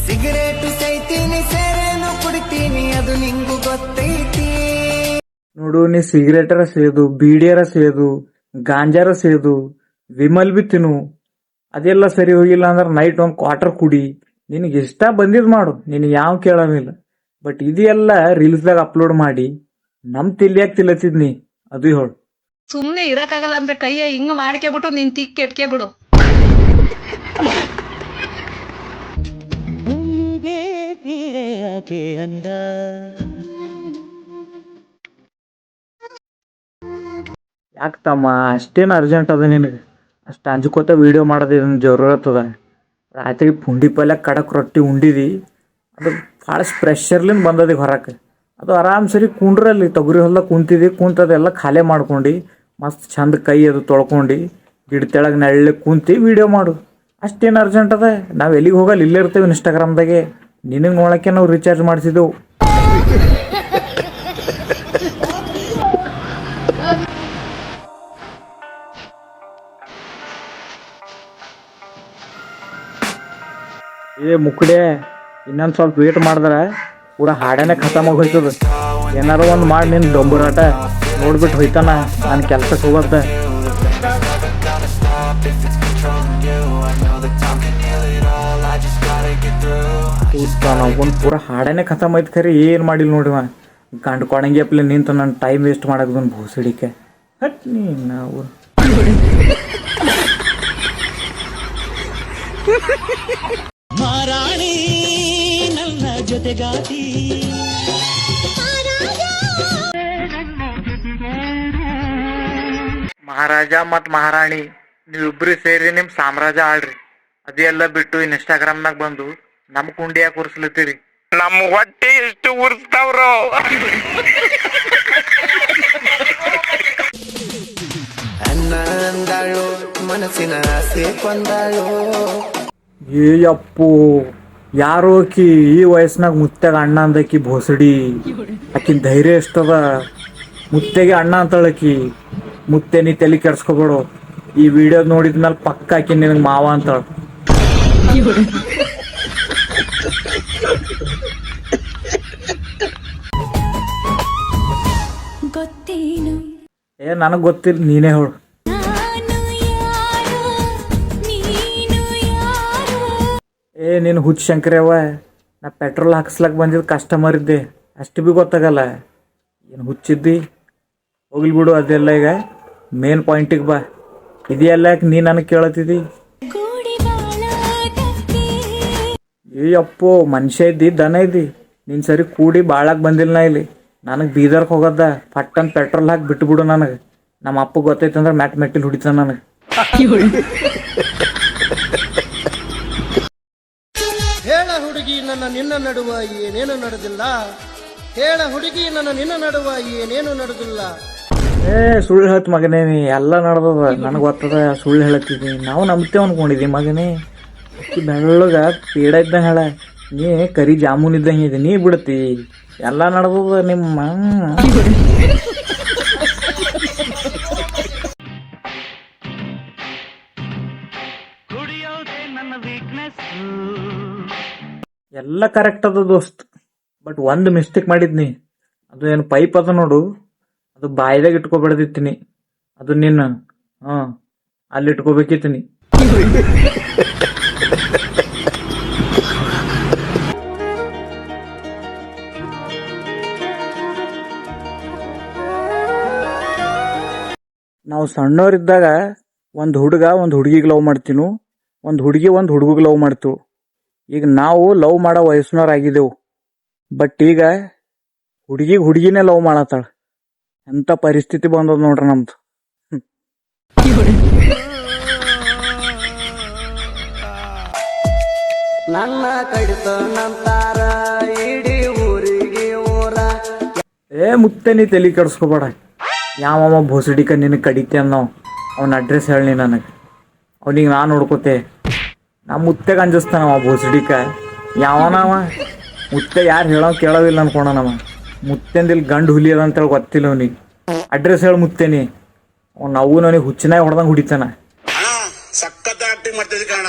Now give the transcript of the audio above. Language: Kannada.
ಸಿಗರೇಟ್ ಸೈತೀನಿ ಸೇರೇನು ಕುಡಿತೀನಿ ಅದು ನಿಂಗು ಗೊತ್ತೈತಿ. ನೋಡು, ನೀ ಸಿಗರೇಟರ ಸೇದು, ಬೀಡಿಯರ ಸೇದು, ಗಾಂಜಾರ ಸೇದು, ವಿಮಲ್ ಬಿ ತಿನ್ನು, ಅದೆಲ್ಲ ಸರಿ ಹೋಗಿಲ್ಲ ಅಂದ್ರೆ ನೈಟ್ ಒಂದು ಕ್ವಾರ್ಟರ್ ಕುಡಿ, ನಿನಗೆ ಇಷ್ಟ ಬಂದಿದ್ ಮಾಡು, ನಿನಗೆ ಯಾವ ಕೇಳೋದಿಲ್ಲ. ಬಟ್ ಇದೆಲ್ಲ ರೀಲ್ಸ್ದಾಗ ಅಪ್ಲೋಡ್ ಮಾಡಿ ನಮ್ ತಿಲ್ಯಾಕ್ ತಿಲ್ಲತ್ತಿದ್ನಿ, ಅದು ಹೇಳು. ಸುಮ್ನೆ ಇರಕ್ಕಾಗಲ್ಲ ಅಂದ್ರೆ ಕೈಯ ಹಿಂಗ ಮಾಡ್ಕೆಬಿಟ್ಟು ನೀನ್ ತಿಕ್ಕಿ ಎಟ್ಕೆ ಬಿಡು. ಯಾಕೆ ತಮ್ಮ ಅಷ್ಟೇನು ಅರ್ಜೆಂಟ್ ಅದ ನಿನಗೆ? ಅಷ್ಟು ಅಂಜ್ಕೋತ ವಿಡಿಯೋ ಮಾಡೋದೇನು ಜರೂರತ್ ಅದ? ರಾತ್ರಿ ಪುಂಡಿ ಪಲ್ಯ ಕಡಕ್ ರೊಟ್ಟಿ ಉಂಡಿದಿ, ಅದು ಭಾಳ ಪ್ರೆಷರ್ಲಿಂದ ಬಂದದಿ ಹೊರಕ್ಕೆ. ಅದು ಆರಾಮ್ ಸರಿ ಕುಂಡ್ರಲ್ಲಿ ತೊಗರಿ ಹೊಲ್ದಾಗ ಕುಂತಿದಿ, ಕುಂತದೆಲ್ಲ ಖಾಲಿ ಮಾಡ್ಕೊಂಡು ಮಸ್ತ್ ಚಂದ ಕೈ ಅದು ತೊಳ್ಕೊಂಡು ಗಿಡ ತೆಳಗೆ ನೆಳ್ಳಿ ಕುಂತಿ ವಿಡಿಯೋ ಮಾಡು. ಅಷ್ಟೇನು ಅರ್ಜೆಂಟ್ ಅದ? ನಾವು ಎಲ್ಲಿಗೆ ಹೋಗಲ್ಲ, ಇಲ್ಲೇ ಇರ್ತೇವೆ ಇನ್ಸ್ಟಾಗ್ರಾಮ್ದಾಗೆ. ನಿನಗೆ ನೋಡೋಕ್ಕೆ ನಾವು ರೀಚಾರ್ಜ್ ಮಾಡಿಸಿದೆವು. ಏ ಮುಕ್ಕಡೆ, ಇನ್ನೊಂದು ಸ್ವಲ್ಪ ವೇಟ್ ಮಾಡಿದ್ರೆ ಪೂರಾ ಹಾಡೇನೆ ಖತಮ್ ಹೋಗ್ತದ. ಏನಾರು ಒಂದು ಮಾಡಿ ನಿನ್ನ ಡೊಂಬರಾಟ ನೋಡ್ಬಿಟ್ಟು ಹೋಯ್ತಾನ, ನಾನು ಕೆಲ್ಸಕ್ಕೆ ಹೋಗತ್ತೆ. ಒಂದು ಪೂರಾ ಹಾಡೇನೆ ಖತಮ್ ಐತೆ, ಖರಿ ಏನು ಮಾಡಿಲ್ಲ ನೋಡಿವ. ಗಂಡು ಕೊಡಂಗಿ ಅಪ್ಲೆ ನಿಂತು ನನ್ನ ಟೈಮ್ ವೇಸ್ಟ್ ಮಾಡೋದು ಭೂಸಿಡಿಕೆ. ಹಟ್ ನೀ ನಾವು ಮಾರಾಣಿ ನನ್ನ ಜೊತೆಗಾತಿ. ಮಹಾರಾಜ ಮತ್ತು ಮಹಾರಾಣಿ ನೀವಿಬ್ರು ಸೇರಿ ನಿಮ್ಮ ಸಾಮ್ರಾಜ್ಯ ಆಳ್ರಿ. ಅದೆಲ್ಲ ಬಿಟ್ಟು ಇನ್ಸ್ಟಾಗ್ರಾಮ್ನಾಗ ಬಂದು ನಮ್ಮ ಕುಂಡಿಯಾಗ ಕೂರಿಸ್ಲತ್ತೀರಿ. ನಮ್ಮ ಹೊಟ್ಟೆ ಎಷ್ಟು ಉರ್ಸ್ತಾವ್ರು. ಅನ್ನ ಅಂದಾಳು ಮನಸ್ಸಿನ ಆಸೆ ಕೊಂದಾಳು. ಏ ಅಪ್ಪು, ಯಾರೋ ಆಕಿ ಈ ವಯಸ್ಸಿನಾಗ ಮುತ್ತೆಗ ಅಣ್ಣ ಅಂದಕಿ ಭೋಸಡಿ. ಆಕಿನ ಧೈರ್ಯ ಎಷ್ಟದ, ಮುತ್ತೆಗೆ ಅಣ್ಣ ಅಂತಾಳಕಿ. ಮುತ್ತೆ ನೀ ತಲೆ ಕೆಡ್ಸ್ಕೊಬೇಡು, ಈ ವಿಡಿಯೋ ನೋಡಿದ್ಮೇಲೆ ಪಕ್ಕ ಆಕಿ ನಿನಗೆ ಮಾವ ಅಂತಾಳ. ಏ ನನಗೆ ಗೊತ್ತಿಲ್ಲ, ನೀನೇ ಹೇಳು. ಏ ನೀನು ಹುಚ್ಚ ಶಂಕರವ್ವ, ನಾ ಪೆಟ್ರೋಲ್ ಹಾಕ್ಸ್ಲಕ್ಕೆ ಬಂದಿದ್ದು ಕಸ್ಟಮರ್ ಇದ್ದೆ, ಅಷ್ಟು ಭೀ ಗೊತ್ತಾಗಲ್ಲ. ಏನು ಹುಚ್ಚಿದ್ದಿ? ಹೋಗ್ಲಿ ಬಿಡು ಅದೆಲ್ಲ. ಈಗ ಮೇನ್ ಪಾಯಿಂಟಿಗೆ ಬಾ. ಇದೆಲ್ಲ ಯಾಕೆ ನೀ ನನಗೆ ಕೇಳತ್ತಿದ್ದಿ? ಏ ಅಪ್ಪೋ, ಮನುಷ್ಯ ಇದ್ದಿ ದನ ಇದ್ದಿ? ನೀನು ಸರಿ ಕೂಡಿ ಬಾಳಕ್ಕೆ ಬಂದಿಲ್ಲ ನಾ ಇಲ್ಲಿ. ನನಗೆ ಬೀದರ್ಗೆ ಹೋಗದ, ಪಟ್ಟನ್ ಪೆಟ್ರೋಲ್ ಹಾಕಿ ಬಿಟ್ಬಿಡು ನನಗೆ. ನಮ್ಮ ಅಪ್ಪ ಗೊತ್ತೈತಂದ್ರೆ ಮೆಟ್ಟಿಲ್ ಹುಡಿತಾನ ನನಗೆ. ಹೇಳ ಹುಡುಗಿ ನನ್ನ ನಿನ್ನ ನಡುವ ಏನೇನು ನಡೆದಿಲ್ಲ, ಹೇಳ ಹುಡುಗಿ ನನ್ನ ನಿನ್ನ ನಡುವ ಏನೇನು ನಡೆದಿಲ್ಲ. ಏ ಸುಳ್ಳು ಹೇಳ್ತ ಮಗನೇ, ನೀ ಎಲ್ಲ ನಡೆದದ ನನಗೆ ಗೊತ್ತದ. ಸುಳ್ಳು ಹೇಳತ್ತಿದ್ದಿ, ನಾವು ನಂಬ್ತೇವೆ ಅನ್ಕೊಂಡಿದ್ದಿ ಮಗನೇ. ಬೆಳ್ಳಗ ಪೇಡ ಇದ್ದಂಗೆ ಹೇಳ, ನೀ ಕರಿ ಜಾಮೂನ್ ಇದ್ದಂಗೆ ಇದೆ, ನೀ ಬಿಡ್ತಿ. ಎಲ್ಲ ನಡೆದದ ನಿಮ್ಮ. ಎಲ್ಲ ಕರೆಕ್ಟ್ ಅದ ದೋಸ್ತ್, ಬಟ್ ಒಂದು ಮಿಸ್ಟೇಕ್ ಮಾಡಿದ್ನಿ. ಅದು ಏನು ಪೈಪ್ ಅದ ನೋಡು, ಅದು ಬಾಯಿದಾಗ ಇಟ್ಕೊಬೇಡ್ದಿತ್ತೀನಿ. ಅದು ನಿನ್ನ ಅಲ್ಲಿ ಇಟ್ಕೋಬೇಕಿತ್ತೀನಿ. ನಾವು ಸಣ್ಣವರಿದ್ದಾಗ ಒಂದು ಹುಡುಗ ಒಂದು ಹುಡುಗಿಗೆ ಲವ್ ಮಾಡ್ತೀನು, ಒಂದು ಹುಡುಗಿ ಒಂದು ಹುಡುಗಿಗೆ ಲವ್ ಮಾಡ್ತೀವಿ. ಈಗ ನಾವು ಲವ್ ಮಾಡೋ ವಯಸ್ಸಿನವ್ರಾಗಿದ್ದೆವು, ಬಟ್ ಈಗ ಹುಡುಗಿನೇ ಲವ್ ಮಾಡತ್ತಾಳ. ಎಂಥ ಪರಿಸ್ಥಿತಿ ಬಂದದ ನೋಡ್ರಿ ನಮ್ದು. ನನ್ನ ಕಡಿತ ನಂತಾರ ಇಡೀ ಊರಿಗೆ ಊರ. ಏ ಮುತ್ತೆ, ನೀ ತಲೆ ಕೆಡಿಸ್ಕೋಬೇಡ. ಯಾವ ಭೋಸಡಿಕ ನಿನಗೆ ಕಡಿತೆ ಅನ್ನೋ ಅವನ ಅಡ್ರೆಸ್ ಹೇಳಿ ನನಗೆ, ಅವನಿಗೆ ನಾನು ನೋಡ್ಕೋತೆ. ನಾ ಮುತ್ತೆಗೆ ಅಂಜಿಸ್ತಾನವ ಭೋಸಡಿಕ. ಯಾವನವ ಮುತ್ತೆ? ಯಾರು ಹೇಳೋ ಕೇಳೋದಿಲ್ಲ ಅನ್ಕೊಂಡನವ. ಮುತ್ತೆಂದಿಲ್ಲಿ ಗಂಡು ಹುಲಿ ಅದ ಅಂತೇಳಿ ಗೊತ್ತಿಲ್ಲ ಅವನಿಗೆ. ಅಡ್ರೆಸ್ ಹೇಳಿ ಮುತ್ತೇನಿ. ಅವ್ನು ನಾವು ನನಗೆ ಹುಚ್ಚಿನಾಗ ಹೊಡೆದಂಗೆ ಹುಡಿತಾನ. ಸಖತ್ ಆಕ್ಟಿಂಗ್ ಮಾಡ್ತಿದ್ದೆ ಕಾರಣ.